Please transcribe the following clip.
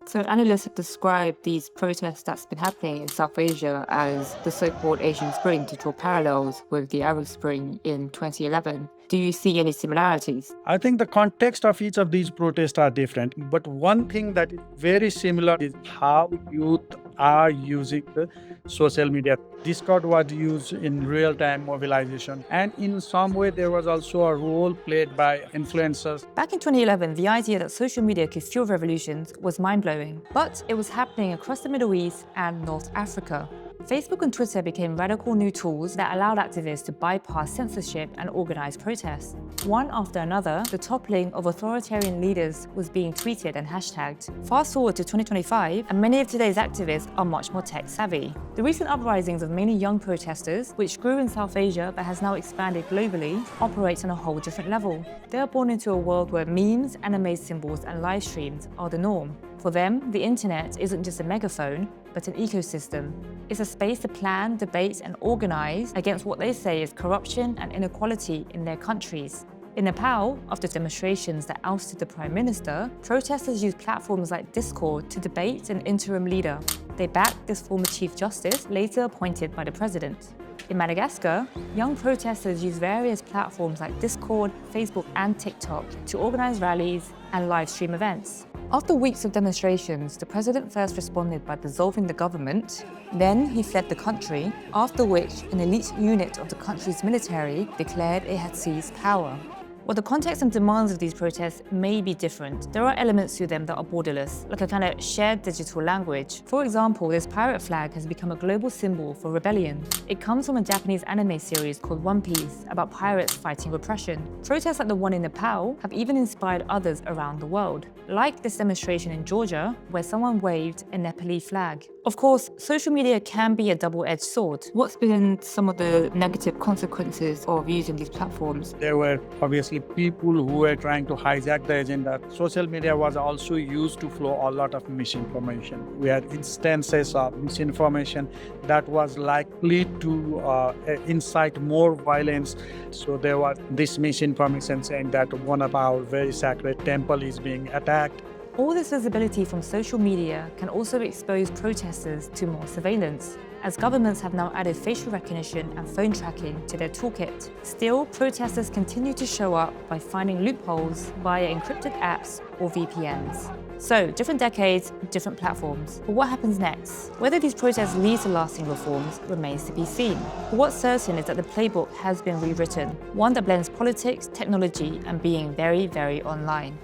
So analysts have described these protests that's been happening in South Asia as the so-called Asian Spring to draw parallels with the Arab Spring in 2011. Do you see any similarities? I think the context of each of these protests are different, but one thing that is very similar is how youth are using the social media. Discord was used in real-time mobilization, and in some way there was also a role played by influencers. Back in 2011, the idea that social media could fuel revolutions was mind-blowing, but it was happening across the Middle East and North Africa. Facebook and Twitter became radical new tools that allowed activists to bypass censorship and organize protests. One after another, the toppling of authoritarian leaders was being tweeted and hashtagged. Fast forward to 2025, and many of today's activists are much more tech-savvy. The recent uprisings of mainly young protesters, which grew in South Asia but has now expanded globally, operates on a whole different level. They are born into a world where memes, anime symbols, and live streams are the norm. For them, the internet isn't just a megaphone, but an ecosystem. It's a space to plan, debate, and organize against what they say is corruption and inequality in their countries. In Nepal, after demonstrations that ousted the Prime Minister, protesters used platforms like Discord to debate an interim leader. They backed this former Chief Justice, later appointed by the president. In Madagascar, young protesters used various platforms like Discord, Facebook, and TikTok to organize rallies and live stream events. After weeks of demonstrations, the president first responded by dissolving the government. Then he fled the country, after which an elite unit of the country's military declared it had seized power. While the context and demands of these protests may be different, there are elements to them that are borderless, like a kind of shared digital language. For example, this pirate flag has become a global symbol for rebellion. It comes from a Japanese anime series called One Piece about pirates fighting repression. Protests like the one in Nepal have even inspired others around the world, like this demonstration in Georgia, where someone waved a Nepalese flag. Of course, social media can be a double-edged sword. What's been some of the negative consequences of using these platforms? There were obviously people who were trying to hijack the agenda. Social media was also used to flow a lot of misinformation. We had instances of misinformation that was likely to incite more violence. So there was this misinformation saying that one of our very sacred temple is being attacked. All this visibility from social media can also expose protesters to more surveillance, as governments have now added facial recognition and phone tracking to their toolkit. Still, protesters continue to show up by finding loopholes via encrypted apps or VPNs. So, different decades, different platforms. But what happens next? Whether these protests lead to lasting reforms remains to be seen. But what's certain is that the playbook has been rewritten, one that blends politics, technology, and being very, very online.